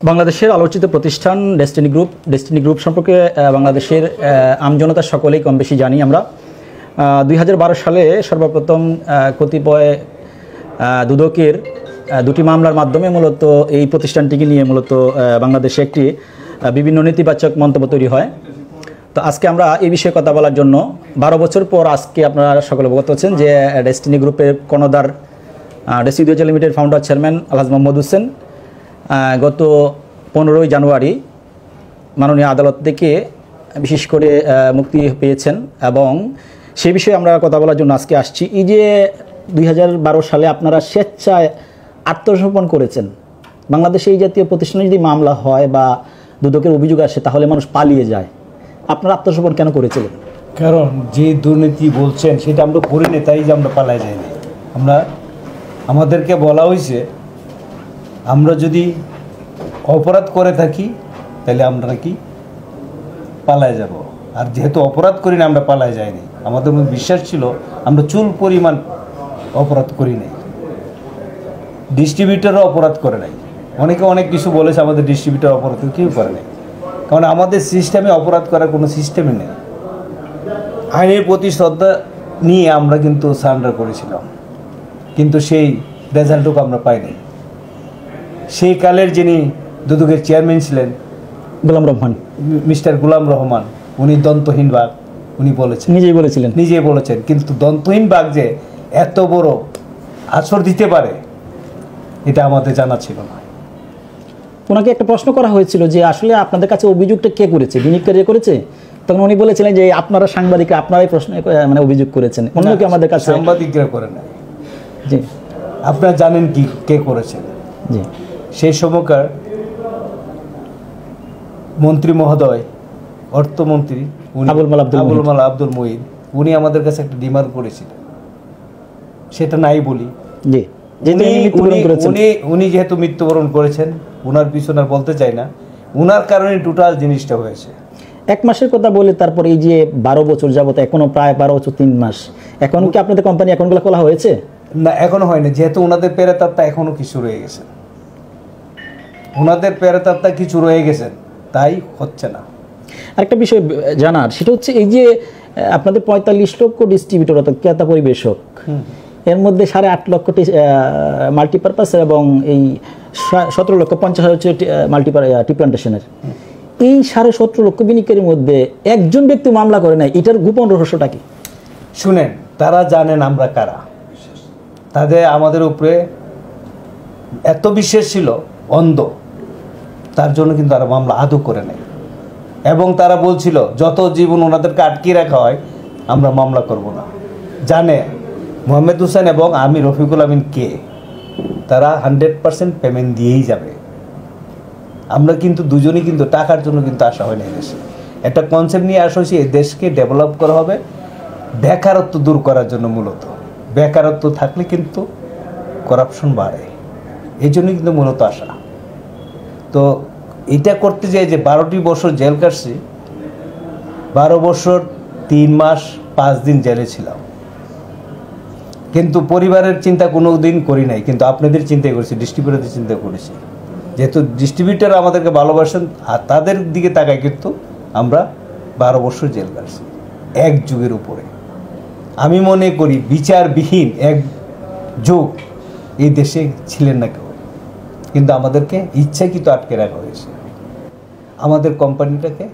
বাংলাদেশের আলোচিত প্রতিষ্ঠান ডেস্টিনি গ্রুপ সম্পর্কে বাংলাদেশের আমজনতা সকলেই কম বেশি জানি আমরা। 2012 সালে সর্বপ্রথম কতিপয় দুদকের দুটি মামলার মাধ্যমে মূলত এই প্রতিষ্ঠানটিকে নিয়ে মূলত বাংলাদেশে একটি বিভিন্ন নেতিবাচক মন্তব্য তৈরি হয়। তো আজকে আমরা এই বিষয়ে কথা বলার জন্য 12 বছর পর আজকে আপনারা সকলে অবগত হচ্ছেন যে ডেস্টিনি গ্রুপের কর্ণধার ডেস্টিনি লিমিটেড ফাউন্ডার চেয়ারম্যান আলহাজ মোহাম্মদ হোসেন গত 15ই জানুয়ারি মাননীয় আদালত থেকে বিশেষ করে মুক্তি পেয়েছেন এবং সেই বিষয়ে আমরা কথা বলার জন্য আজকে আসছি। এই যে 2012 সালে আপনারা স্বেচ্ছায় আত্মসমর্পণ করেছেন, বাংলাদেশে এই জাতীয় প্রতিষ্ঠানে যদি মামলা হয় বা দুদকের অভিযোগ আসে তাহলে মানুষ পালিয়ে যায়, আপনারা আত্মসমর্পণ কেন করেছিলেন? কারণ যে দুর্নীতি বলছেন সেটা আমরা করিনি, তাই যে আমরা পালাই যাইনি। আমাদেরকে বলা হয়েছে আমরা যদি অপরাধ করে থাকি তাহলে আমরা নাকি পালায় যাব, আর যেহেতু অপরাধ করি না আমরা পালায় যাইনি। আমাদের মধ্যে বিশ্বাস ছিল আমরা চুল পরিমাণ অপরাধ করি নাই, ডিস্ট্রিবিউটরও অপরাধ করে নাই। অনেকে অনেক কিছু বলেছে আমাদের ডিস্ট্রিবিউটর অপরাধ কেউ করে নাই, কারণ আমাদের সিস্টেমে অপরাধ করার কোনো সিস্টেমই নেই। আইনের প্রতি শ্রদ্ধা নিয়ে আমরা কিন্তু সারেন্ডার করেছিলাম, কিন্তু সেই রেজাল্টটুকু আমরা পাইনি। সেই কালের যিনি দুদকের চেয়ারম্যান ছিলেন মিস্টার গোলাম রহমান, উনি দন্তহীন বাঘ উনি বলেছেন, নিজেই বলেছেন, কিন্তু দন্তহীন বাঘ যে এত বড় আছর দিতে পারে এটা আমাদের জানা ছিল না। ওনাকে একটা প্রশ্ন করা হয়েছিল যে আসলে আপনাদের কাছে অভিযোগটা কে করেছে, বিনিয়োগকারী করেছে? তখন উনি বলেছিলেন যে আপনারা সাংবাদিকরা আপনারাই প্রশ্ন মানে অভিযোগ করেছেন, অন্য কি আমাদের কাছে? সাংবাদিকরা করে না। জি, আপনারা জানেন কি কে করেছেন? জি, সেই সময়কার মন্ত্রী মহোদয়, অর্থমন্ত্রী আবুল মাল আব্দুল মুঈন, উনি আমাদের কাছে একটা ডিমান্ড করেছিলেন, সেটা নাই বলি। জি, উনি যেহেতু মৃত্যুবরণ করেছেন, উনার পিছনে আর বলতে চাই না, উনার কারণে টোটাল জিনিসটা হয়েছে। 1 মাসের কথা বলে তারপর এই যে 12 বছর যাবত, এখনো প্রায় 12 বছর 3 মাস, এখন কি আপনাদের কোম্পানি অ্যাকাউন্টগুলো খোলা হয়েছে? না, এখনো হয়নি, যেহেতু ওনাদের প্রেতাত্মা এখনো কিছু রয়ে গেছে, ওনাদের প্রেতাত্মা কিছু রয়ে গেছেন, তাই হচ্ছে না। আরেকটা বিষয় জানার, সেটা হচ্ছে এই যে আপনাদের 45 লক্ষ ডিস্ট্রিবিউটর অর্থাৎ ক্রেতা পরিবেশক, এর মধ্যে 8.5 লক্ষ মাল্টিপারপাস এবং এই 17 লক্ষ 50 হচ্ছে টি প্লান্টেশনের। এই 17.5 লক্ষ বিনিয়োগের মধ্যে একজন ব্যক্তি মামলা করে নাই, এটার গোপন রহস্যটা কি? শুনেন, তারা জানেন আমরা কারা, তাদের আমাদের উপরে এত বিশ্বাস ছিল অন্ধ, তার জন্য কিন্তু তারা মামলা আদৌ করে নাই। এবং তারা বলছিল যত জীবন ওনাদেরকে আটকে রাখা হয় আমরা মামলা করব না। জানে মোহাম্মদ হোসেন এবং আমি রফিকুল আমিন কে, তারা 100% পেমেন্ট দিয়েই যাবে। আমরা কিন্তু দুজনই কিন্তু টাকার জন্য কিন্তু আসা হয় না। দেশে একটা কনসেপ্ট নিয়ে আসা হয়েছে, এই দেশকে ডেভেলপ করা হবে বেকারত্ব দূর করার জন্য। মূলত বেকারত্ব থাকলে কিন্তু করাপশন বাড়ে, এই জন্যই কিন্তু মূলত আসা। তো এটা করতে যাই যে 12টি বছর জেল কাটছি, 12 বছর 3 মাস 5 দিন জেলে ছিলাম, কিন্তু পরিবারের চিন্তা কোনো দিন করি নাই, কিন্তু আপনাদের চিন্তা করেছি, ডিস্ট্রিবিউটরদের চিন্তা করেছি। যেহেতু ডিস্ট্রিবিউটর আমাদেরকে ভালোবাসেন আর তাদের দিকে তাকায়, কিন্তু আমরা 12 বছর জেল কাটছি এক যুগের উপরে। আমি মনে করি বিচারবিহীন এক যুগ এই দেশে ছিলেন না কেউ, কিন্তু আমাদেরকে ইচ্ছাকৃত আটকে রাখা হয়েছে। আমাদের কোম্পানিটাকে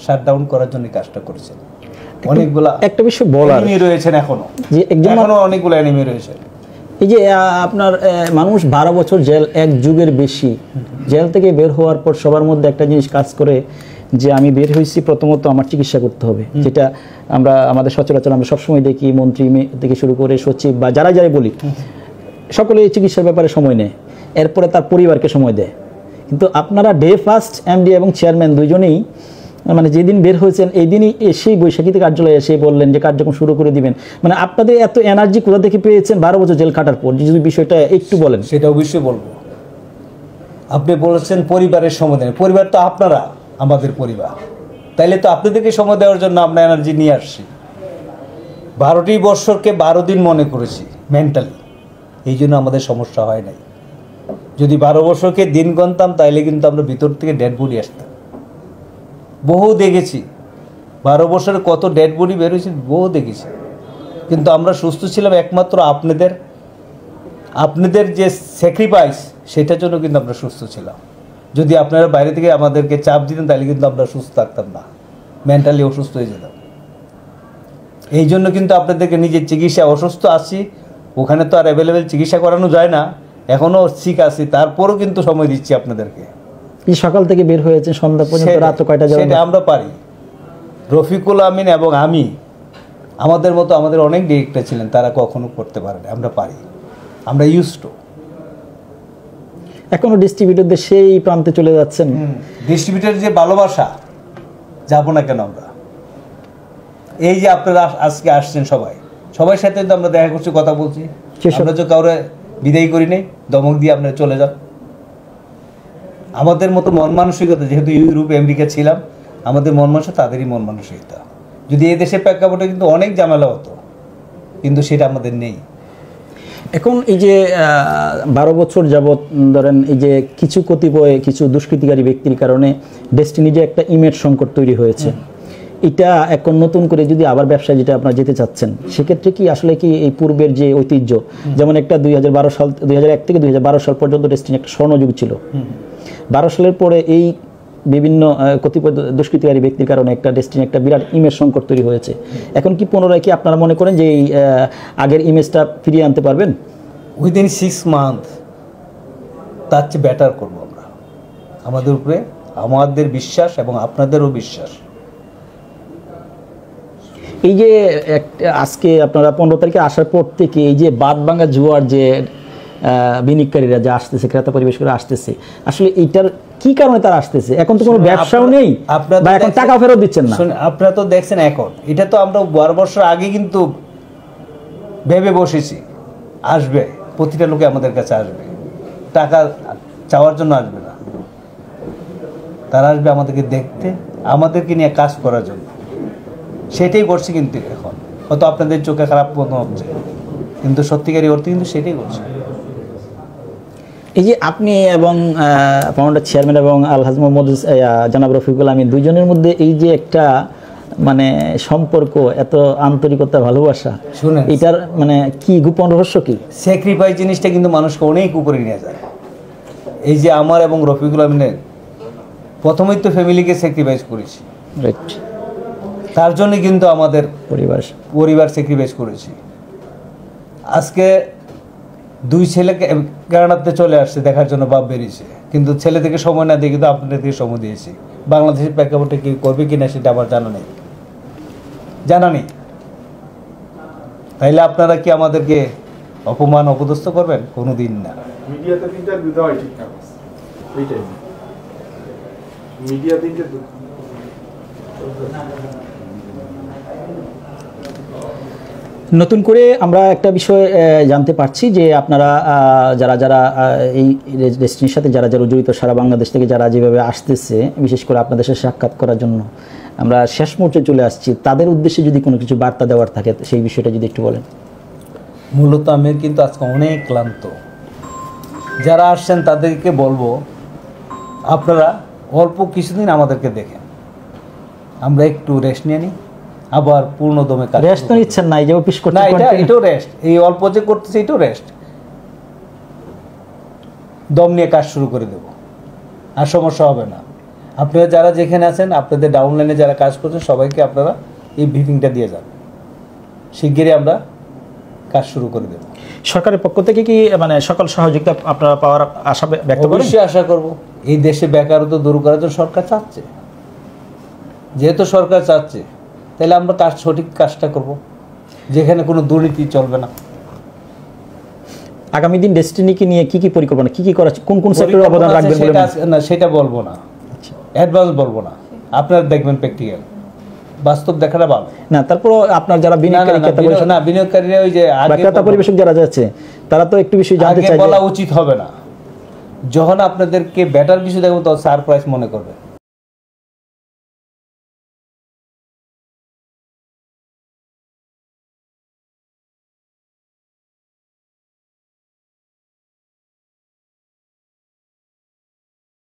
শাটডাউন করার জন্য কাজটা করেছেন। অনেকগুলা একটা বিষয় বলার এনিমি রয়েছেন, এখনো অনেকগুলো এনিমি রয়েছে। এই যে আপনার মানুষ 12 বছর জেল, এক যুগের বেশি জেল থেকে বের হওয়ার পর সবার মধ্যে একটা জিনিস কাজ করে যে আমি বের হয়েছি, প্রথমত আমার চিকিৎসা করতে হবে, যেটা আমরা আমাদের সচরাচর আমরা সবসময় দেখি, মন্ত্রী থেকে শুরু করে সচিব বা যারা যাই বলি সকলে চিকিৎসার ব্যাপারে সময় নেয়, এরপরে তার পরিবারকে সময় দেয়। কিন্তু আপনারা ডে ফার্স্ট এমডি এবং চেয়ারম্যান দুইজনেই মানে যেদিন বের হয়েছেন এই দিনই এসেই বৈশাখীতে কার্যালয়ে এসে বললেন যে কার্যক্রম শুরু করে দিবেন। মানে আপনাদের এত এনার্জি কোথা থেকে পেয়েছেন 12 বছর জেল কাটার পর? যদি বিষয়টা একটু বলেন। সেটা অবশ্যই বলবো। আপনি বলেছেন পরিবারের সময় দেন, পরিবার তো আপনারা আমাদের পরিবার, তাইলে তো আপনাদেরকে সময় দেওয়ার জন্য আমরা এনার্জি নিয়ে আসছি। 12টি বছরকে 12 দিন মনে করেছি মেন্টালি, এই জন্য আমাদের সমস্যা হয় নাই। যদি 12 বছরকে দিন গণতাম তাইলে কিন্তু আমরা ভিতর থেকে ডেড বডি আসতাম। বহু দেখেছি, 12 বছরে কত ডেড বডি বেরোয়েছে বহু দেখেছি, কিন্তু আমরা সুস্থ ছিলাম একমাত্র আপনাদের যে স্যাক্রিফাইস সেটার জন্য কিন্তু আমরা সুস্থ ছিলাম। যদি আপনারা বাইরে থেকে আমাদেরকে চাপ দিতেন তাহলে কিন্তু আমরা সুস্থ থাকতাম না, মেন্টালি অসুস্থ হয়ে যেতাম। এই জন্য কিন্তু আপনাদেরকে নিজের চিকিৎসা, অসুস্থ আছি ওখানে তো আর অ্যাভেলেবেল চিকিৎসা করানো যায় না, এখনও ঠিক আছি, তারপরও কিন্তু সময় দিচ্ছি আপনাদেরকে। এই সকাল থেকে বের হয়েছে সন্ধ্যা পর্যন্ত, রাত কয়টা যাবে সেটা আমরা পারি। রফিকুল আমিন এবং আমি, আমাদের মতো আমাদের অনেক ডিরেক্টর ছিলেন, তারা কখনো করতে পারে না, আমরা পারি, আমরা ইউজ টু। এখনো ডিস্ট্রিবিউটরদের সেই প্রান্তে চলে যাচ্ছেন। ডিস্ট্রিবিউটর যে ভালোবাসা, যাব না কেন আমরা? এই যে আপনারা আজকে আসছেন সবাই সাথে তো আমরা দেখা করছি, কথা বলছি, আমরা তো কাউরে বিদায় করি নাই, দমক দিয়ে আপনারা চলে যান। আমাদের মতো মন মানসিকতা, যেহেতু ইউরোপ আমেরিকা ছিলাম, আমাদের মন মানসিকতা তাদেরই মন মানসিকতা। যদি এই দেশের প্রেক্ষাপটে কিন্তু অনেক ঝামেলা হতো, কিন্তু সেটা আমাদের নেই। এখন এই যে 12 বছর যাবৎ ধরেন এই যে কতিপয় কিছু দুষ্কৃতিকারী ব্যক্তির কারণে ডেস্টিনি যে একটা ইমেজ সংকট তৈরি হয়েছে, এটা এখন নতুন করে যদি আবার ব্যবসায় যেটা আপনারা যেতে চাচ্ছেন, সেক্ষেত্রে কি আসলে কি এই পূর্বের যে ঐতিহ্য, যেমন একটা 2001 থেকে 2012 সাল পর্যন্ত ডেস্টিনি একটা স্বর্ণযুগ ছিল, 12 সালের পরে এই বিভিন্ন কতিপয় দুষ্কৃতিকারী ব্যক্তির কারণে একটা ডেস্টিনি একটা বিরাট ইমেজ সংকট তৈরি হয়েছে। এখন কি পুনরায় কি আপনারা মনে করেন যে এই আগের ইমেজটা ফিরিয়ে আনতে পারবেন? উইদিন 6 মান্থ তার চেয়ে বেটার করবো আমরা। আমাদের উপরে আমাদের বিশ্বাস এবং আপনাদেরও বিশ্বাস। এই যে আজকে আপনারা 15 তারিখে আসার পর থেকে এই যে বাদভাঙ্গা জুয়ার যে বিনিয়োগকারীরা যা আসতেছে, ক্রেতা পরিবেশ করে আসতেছে, আসলে এইটার কি কারণে তারা আসতেছে? এখন তো কোনো ব্যবসাও নেই, বা এখন টাকা ফেরত দিচ্ছেন না। আপনারা তো দেখছেন এখন, এটা তো আমরা 12 বছর আগে কিন্তু ভেবে বসেছি আসবে, প্রতিটা লোকে আমাদের কাছে আসবে, টাকা চাওয়ার জন্য আসবে না, তারা আসবে আমাদেরকে দেখতে, আমাদেরকে নিয়ে কাজ করার জন্য। সেটাই করছে কিন্তু এখন, হয়তো আপনাদের চোখে খারাপ মনে হচ্ছে, কিন্তু সত্যিকারই অর্থে কিন্তু সেটাই করছে। এই যে আপনি এবং ফাউন্ডার চেয়ারম্যান এবং আলহাজ মোহাম্মদ জনাব রফিকুল আমিন দুইজনের মধ্যে এই যে একটা মানে সম্পর্ক, এত আন্তরিকতা, ভালোবাসা, শুনেন এটার মানে কি গোপন রহস্য কি? স্যাক্রিফাইস জিনিসটা কিন্তু মানুষকে অনেক উপরে নিয়ে যায়। এই যে আমার এবং রফিকুল আমিনের প্রথমেই তো ফ্যামিলিকে স্যাক্রিফাইস করেছি, রাইট, তার জন্য কিন্তু আমাদের পরিবার স্যাক্রিফাইস করেছি। আজকে 2 ছেলে কানাডাতে চলে আসছে দেখার জন্য, বাপ বেরিয়েছে, কিন্তু ছেলে থেকে সময় না দিয়ে কিন্তু আপনাদের থেকে সময় দিয়েছি। বাংলাদেশের প্রেক্ষাপটে কি করবে কিনা সেটা আমার জানা নেই। তাইলে আপনারা কি আমাদেরকে অপমান অপদস্থ করবেন? কোনো দিন না। মিডিয়াতে ইন্টারভিউ দেওয়াই ঠিক না, এইটাই মিডিয়াতে ইন্টারভিউ। নতুন করে আমরা একটা বিষয় জানতে পারছি যে আপনারা যারা এই ডেস্টিনির সাথে যারা জড়িত, সারা বাংলাদেশ থেকে যারা যেভাবে আসতেছে, বিশেষ করে আপনাদের সাথে সাক্ষাৎ করার জন্য আমরা শেষ মুহূর্তে চলে আসছি, তাদের উদ্দেশ্যে যদি কোনো কিছু বার্তা দেওয়ার থাকে সেই বিষয়টা যদি একটু বলেন। মূলত আমি কিন্তু আজকে অনেক ক্লান্ত, যারা আসছেন তাদেরকে বলবো আপনারা অল্প কিছুদিন আমাদেরকে দেখেন, আমরা একটু রেস্ট নিয়ে নিই, আবার পূর্ণ দমে কাজ। রেস্ট তো নিচ্ছেন না, এই যে অফিস করতে, না এটাও রেস্ট, এই অল্প যে করতেছে এটাও রেস্ট, দম নিয়ে কাজ শুরু করে দেব, আর সমস্যা হবে না। আপনারা যারা যেখানে আছেন, আপনাদের ডাউনলাইনে যারা কাজ করছেন, সবাইকে আপনারা এই ব্রিফিংটা দিয়ে যান, শিগগিরই আমরা কাজ শুরু করে দেব। সরকারের পক্ষ থেকে কি মানে সকল সহযোগিতা আপনারা পাওয়ার আশা ব্যক্ত করেন? অবশ্যই আশা করব। এই দেশে বেকারত্ব দূর করার জন্য সরকার চাচ্ছে, যেহেতু সরকার চাচ্ছে তাহলে আমরা সঠিক কাজটা করব, যেখানে কোনো দুর্নীতি চলবে না। আগামী দিন ডেস্টিনিকে নিয়ে কি পরিকল্পনা, কি করা, কোন সেক্টরে অবদান রাখবেন বলে না সেটা বলবো না, অ্যাডভান্স বলবো না, আপনারা দেখবেন প্র্যাকটিক্যাল, বাস্তব দেখাটা ভালো না। তারপর আপনার যারা বিনিয়োগকারীরা ওই যে ক্রেতা পরিবেশক যারা যাচ্ছে, তারা তো একটু বিষয় জানতে চায়, বলা উচিত হবে না। যখন আপনাদেরকে বেটার কিছু দেখবো তখন সারপ্রাইজ মনে করবে।